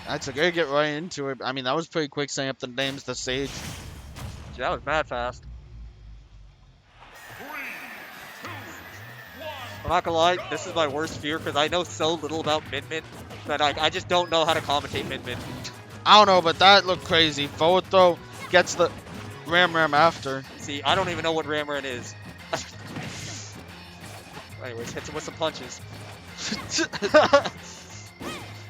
That's a good get right into it. I mean, that was pretty quick setting up the names, the stage. Yeah, that was mad fast. I'm not gonna lie, this is my worst fear because I know so little about Min Min that I just don't know how to commentate Min Min. I don't know, but that looked crazy. Forward throw gets the ram after. See, I don't even know what Ramran is. Anyways, hits him with some punches.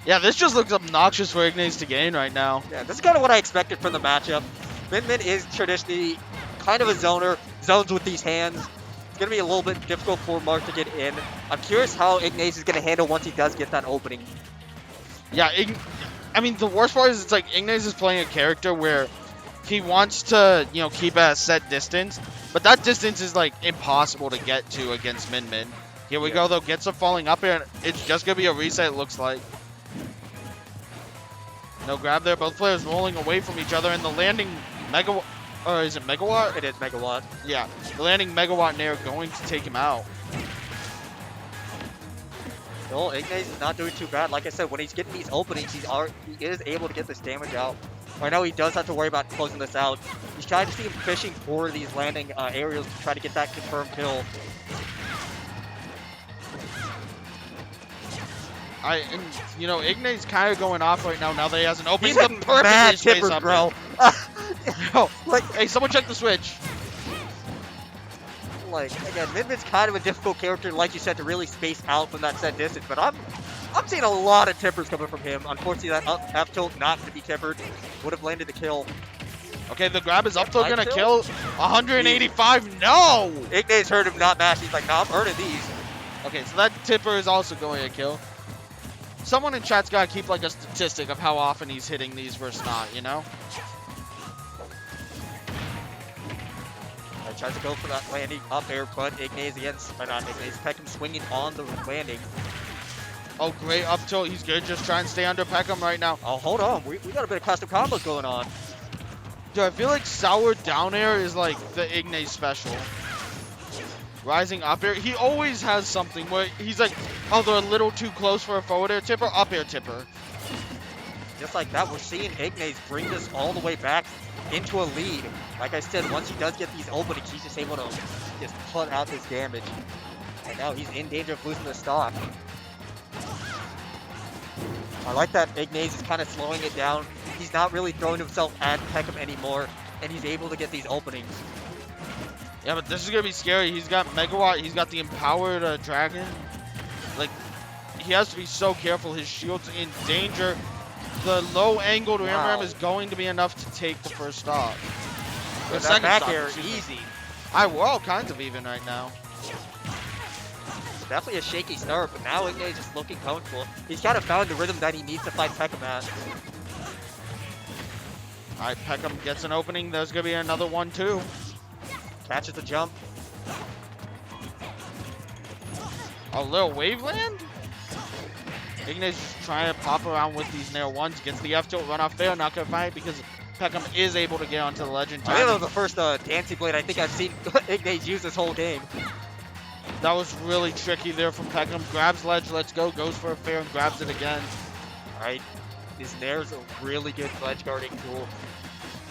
Yeah, this just looks obnoxious for Ignaize to gain right now. Yeah, this is kind of what I expected from the matchup. Min Min is traditionally kind of a zoner, zones with these hands. It's going to be a little bit difficult for Mark to get in. I'm curious how Ignaize is going to handle once he does get that opening. Yeah, I mean, the worst part is it's like Ignaize is playing a character where he wants to, you know, keep at a set distance, but that distance is like impossible to get to against Min Min. Here we go though, gets a falling up here, and it's just going to be a reset, it looks like. No grab there, both players rolling away from each other, and the landing Megawatt, or is it Megawatt? It is Megawatt. Yeah, the landing Megawatt Nair going to take him out. No, Ignaize is not doing too bad. Like I said, when he's getting these openings, he is able to get this damage out. I know he does have to worry about closing this out. He's trying to see him fishing for these landing aerials to try to get that confirmed kill. And you know, Ignaize kind of going off right now. Now that he has an opening, He's the a perfect mad space tipper, up bro. Yo, like, hey, someone check the switch. Like, again, Min Min's kind of a difficult character, like you said, to really space out from that set distance. But I'm seeing a lot of tippers coming from him. Unfortunately, that F tilt not to be tippered would have landed the kill. Okay, the grab is up till gonna kill? kill 185. No. Ignaize heard him not mash. He's like, nah, I'm earning these. Okay, so that tipper is also going to kill. Someone in chat's gotta keep like a statistic of how often he's hitting these versus not, you know? I tried to go for that landing up air, but Ignaize against, or not Ignaize, Peckham swinging on the landing. Oh, great up tilt. He's good. Just try and stay under Peckham right now. Oh, hold on. We got a bit of custom combos going on. Dude, I feel like sour down air is like the Ignaize special. Rising up air. He always has something where he's like, oh, they're a little too close for a forward air tipper, up air tipper. Just like that, we're seeing Ignaize bring this all the way back into a lead. Like I said, once he does get these openings, he's just able to just put out this damage. And now he's in danger of losing the stock. I like that Ignaize is kind of slowing it down. He's not really throwing himself at Peckham anymore, and he's able to get these openings. Yeah, but this is going to be scary. He's got Megawatt. He's got the empowered dragon. Like, he has to be so careful. His shield's in danger. The low angled ram is going to be enough to take the first stop. But that back air, easy. We're all kinds of even right now. Definitely a shaky start, but now Ignaize is looking comfortable. He's kind of found the rhythm that he needs to fight Peckham at. All right, Peckham gets an opening. There's going to be another one, too. Catches the jump. A little waveland? Ignaize is trying to pop around with these nair ones. Gets the F tilt run off there. Not going to find it because Peckham is able to get onto the legend. I think that was the first dancing blade I think I've seen Ignaize use this whole game. That was really tricky there from Peckham. Grabs ledge, let's go. Goes for a fair and grabs it again. All right. His nair's a really good ledge guarding tool.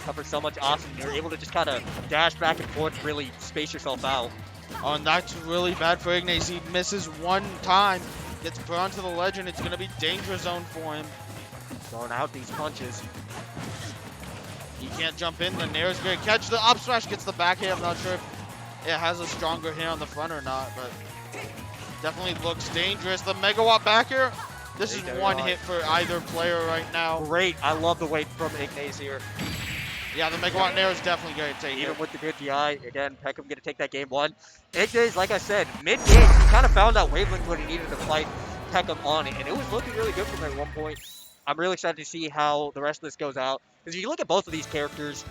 Covers so much awesome. You're able to just kind of dash back and forth and really space yourself out. Oh, and that's really bad for Ignaize. He misses one time. Gets put onto the ledge, and it's going to be danger zone for him. Throwing out these punches. He can't jump in. The nair is going to catch the up smash. Gets the back hit. I'm not sure if it has a stronger hit on the front or not, but definitely looks dangerous. The Megawatt back here. This is one hit for either player right now. Great. I love the weight from Ignaize here. Yeah, the Megawatt Nair is definitely going to take it. Even with the good DI, again, Peckham going to take that game one. Ignaize, like I said, mid-game, he kind of found that wavelength when he needed to fight Peckham on it, and it was looking really good for him at one point. I'm really excited to see how the rest of this goes out. Because if you look at both of these characters,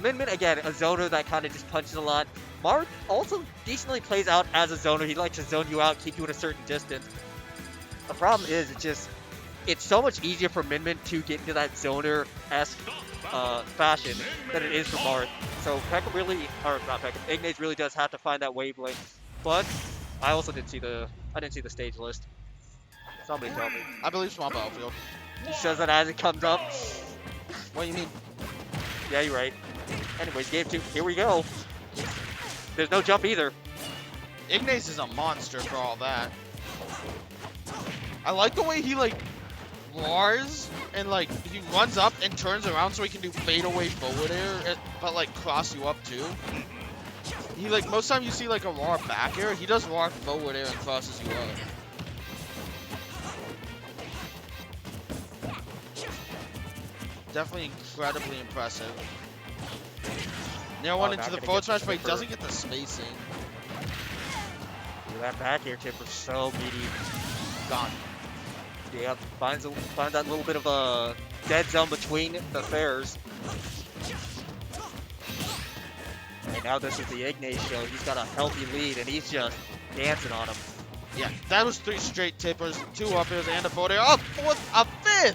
Min Min, again, a zoner that kind of just punches a lot. Mark also decently plays out as a zoner. He likes to zone you out, keep you at a certain distance. The problem is, it's so much easier for Min Min to get into that zoner-esque fashion than it is for Mark. So Peckham really, or not Peckham, Ignaize really does have to find that wavelength. But I also didn't see the stage list. Somebody tell me. I believe small battlefield. He says that as it comes up. What do you mean? Yeah, you're right. Anyways, game 2. Here we go. There's no jump either. Ignaize is a monster for all that. I like the way he like roars and like he runs up and turns around so he can do fadeaway forward air, but like cross you up too. He like most time you see like a roar back air, he does roar forward air and crosses you up. Definitely incredibly impressive. Nair one into the forward smash, but he doesn't get the spacing. Dude, that back air tip was so meaty. Gone. Yeah, finds that little bit of a dead zone between the fairs. And now this is the Ignaize show. He's got a healthy lead, and he's just dancing on him. Yeah, that was 3 straight tippers, 2 up airs, and a forward air. Oh, a 5th!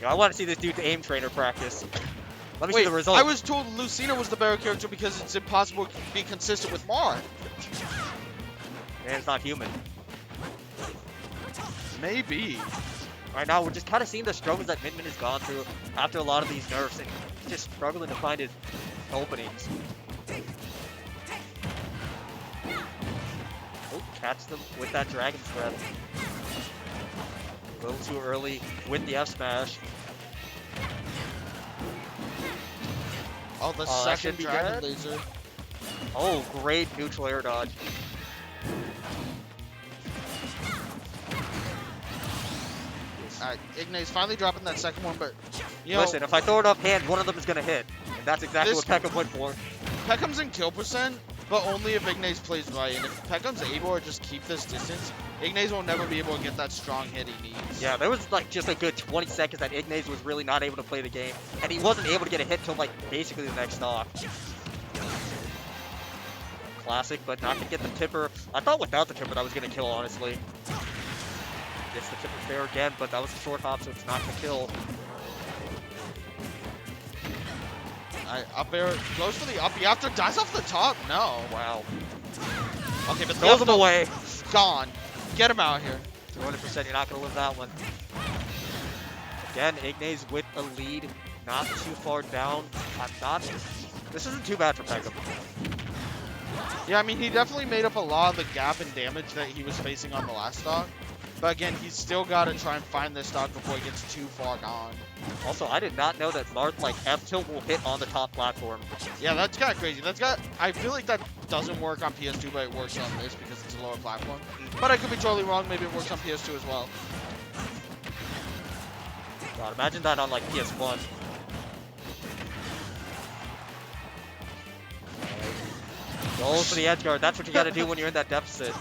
I want to see this dude's aim trainer practice. Let me Wait, see the result. I was told Lucina was the better character because it's impossible to be consistent with Mar. Man, it's not human. Maybe. Right now, we're just kind of seeing the struggles that Min has gone through after a lot of these nerfs, and he's just struggling to find his openings. Oh, catch them with that Dragon's Breath. A little too early with the F smash. Oh, the that should second be dragon good. laser. Oh, great neutral air dodge. Alright, Ignaize finally dropping that second one, but you know, Listen, if I throw it offhand, one of them is gonna hit, and that's exactly This- what Peckham went for. Peckham's in kill percent, but only if Ignaize plays right. And if Peckham's able to just keep this distance, Ignaize will never be able to get that strong hit he needs. Yeah, there was like just a good 20 seconds that Ignaize was really not able to play the game, and he wasn't able to get a hit till like basically the next stock. Classic, but not gonna get the tipper. I thought without the tipper that was gonna kill, honestly. Gets the tipper fair again, but that was a short hop, so it's not gonna kill. Alright, up air goes for the up. After dies off the top. No. Wow. Okay, but Throws him away. Gone. Get him out here. 200%, you're not gonna win that one. Again, Ignaize with a lead, not too far down. This isn't too bad for Peckham. Yeah, I mean, he definitely made up a lot of the gap in damage that he was facing on the last stock. But again, he's still got to try and find this stock before he gets too far gone. Also, I did not know that Marth like F-tilt will hit on the top platform. Yeah, that's kind of crazy. I feel like that doesn't work on PS2, but it works on this because it's a lower platform. But I could be totally wrong. Maybe it works on PS2 as well. God, imagine that on like PS1. Goes for the edge guard. That's what you got to do when you're in that deficit.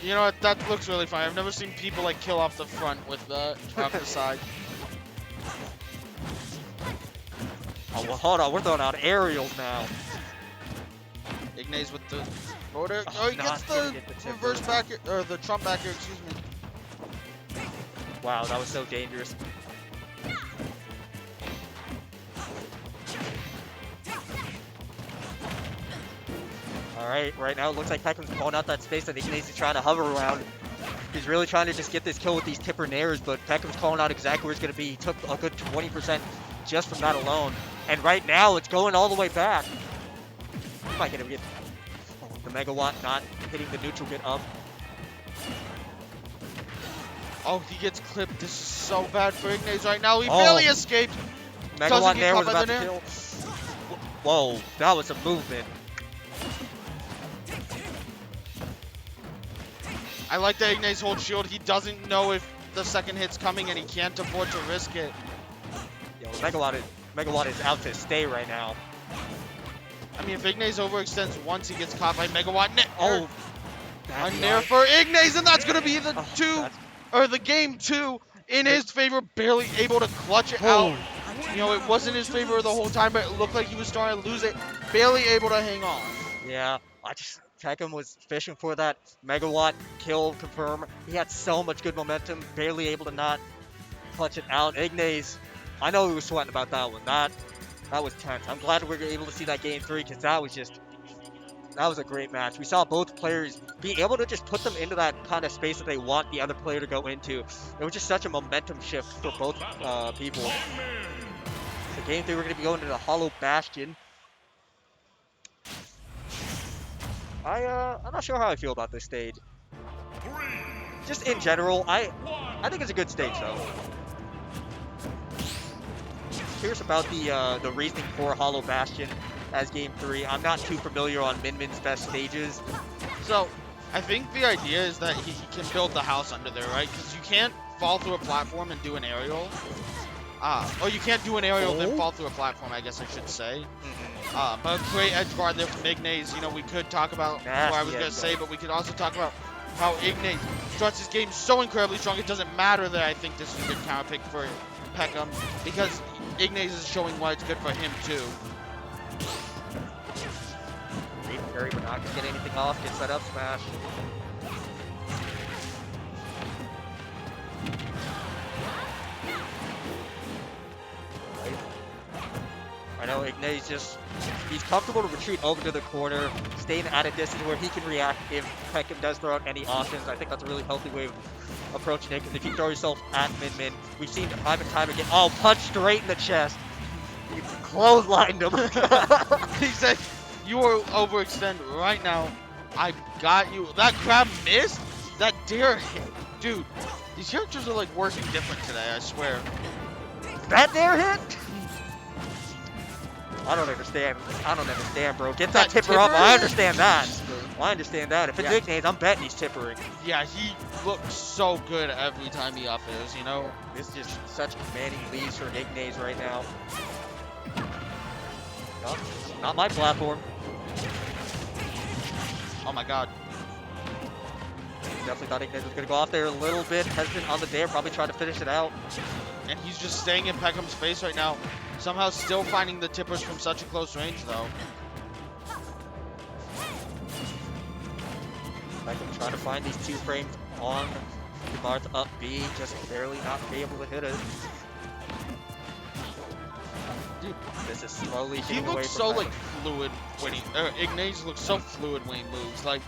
You know what? That looks really fun. I've never seen people like kill off the front with that off the side. Oh, well, hold on. We're throwing out aerials now. Ignaize with the border. Oh, Oh, he not gets gonna the get the tipper. reverse back or the Trump back here. Excuse me. Wow, that was so dangerous. Alright, right now it looks like Peckham's pulling out that space that Ignaize is trying to hover around. He's really trying to just get this kill with these tipper nairs, but Peckham's calling out exactly where it's going to be. He took a good 20% just from that alone. And right now, it's going all the way back. He might get him. Oh, the Megawatt not hitting the neutral get up. Oh, he gets clipped. This is so bad for Ignaize right now. He Oh. barely escaped. Doesn't Megawatt get Nair caught was by about the to Nair. kill. Whoa, that was a movement. I like that Ignaize holds shield. He doesn't know if the second hit's coming and he can't afford to risk it. Yo, Megawatt is out to stay right now. I mean, if Ignaize overextends once, he gets caught by Megawatt. Oh, A Nair for Ignaize, and that's going to be the the game 2 in his favor. Barely able to clutch it out. You know, it wasn't his favor the whole time, but it looked like he was starting to lose it. Barely able to hang on. Yeah, Peckham was fishing for that Megawatt kill confirm. He had so much good momentum, barely able to not clutch it out. Ignaize, I know he was sweating about that one. That was tense. I'm glad we were able to see that game 3 because that was just That was a great match. We saw both players be able to just put them into that kind of space that they want the other player to go into. It was just such a momentum shift for both people. So game 3, we're going to be going to the Hollow Bastion. I'm not sure how I feel about this stage. Just in general, I think it's a good stage though. Curious about the reasoning for Hollow Bastion as game 3. I'm not too familiar on Min-Min's best stages. So, I think the idea is that he can build the house under there, right? Because you can't fall through a platform and do an aerial. Or you can't do an aerial then fall through a platform, I guess I should say. But a great edge guard there from Ignaize. You know, we could talk about what I was going to say, but we could also talk about how Ignaize starts his game so incredibly strong. It doesn't matter that I think this is a good counter pick for Peckham, because Ignaize is showing why it's good for him too. Curry, we're not going to get anything off. Gets that up smash. I know Ignaize he's comfortable to retreat over to the corner, staying at a distance where he can react if Peckham does throw out any options. I think that's a really healthy way of approaching it, because if you throw yourself at Min-Min, we've seen time and time again, punch straight in the chest. He clotheslined him. He said, "You are overextend right now. I got you." That grab missed? That dare hit. Dude, these characters are like working different today, I swear. That dare hit? I don't understand, bro. Get that tipper up. I understand that. If it's Ignaize, I'm betting he's tippering. Yeah, he looks so good every time he up is, you know? This is just such commanding leads for Ignaize right now. No, not my platform. Oh my god. Definitely thought Ignaize was going to go off there a little bit. Hesitant on the dare, probably trying to finish it out. And he's just staying in Peckham's face right now. Somehow still finding the tippers from such a close range, though. Peckham trying to find these 2 frames on Marth up B, just barely not be able to hit it. Dude, this is slowly he getting away looks from so Peckham. like fluid when Ignaize looks so fluid when he moves. Like,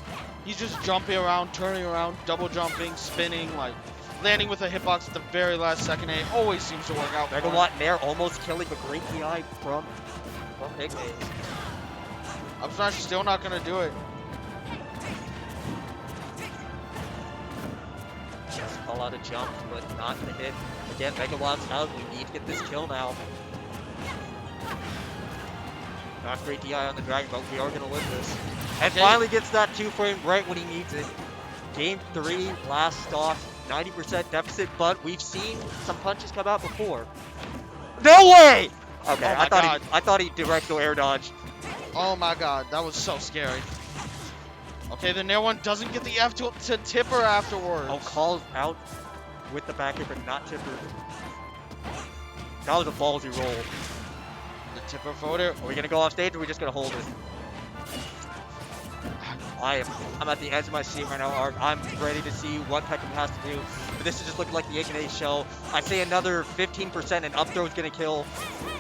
he's just jumping around, turning around, double jumping, spinning, like landing with a hitbox at the very last second. And it always seems to work out. Megawatt Nair almost killing a great DI from Ignaize. Up smash still not gonna do it. Just call out a jump, but not gonna hit. Again, Megawatt's out. We need to get this kill now. Not great DI on the Dragon, but we are gonna win this. And finally gets that 2 frame right when he needs it. Game 3, last stock, 90% deficit, but we've seen some punches come out before. No way! Okay, Oh I thought he directional air dodged. Oh my god, that was so scary. Okay, the Nair one doesn't get the F to tipper afterwards. Oh, calls out with the back air, but not tipper. That was a ballsy roll. The tipper photo. Are we gonna go off stage, or are we just gonna hold it? I'm at the edge of my seat right now, Ark. I'm ready to see what Peckham has to do. But this is just looking like the Ignaize show. I say another 15% and up throw is gonna kill.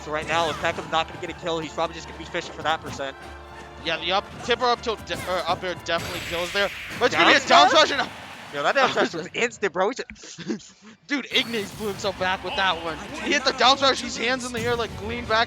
So right now, if Peckham's not gonna get a kill, he's probably just gonna be fishing for that percent. Yeah, the tipper up tilt up air definitely kills there. But it's gonna be a down smash. Yo, that down smash was instant, bro. Dude, Ignaize blew himself back with that one. He hit the down smash, his hands in the air, like leaned back.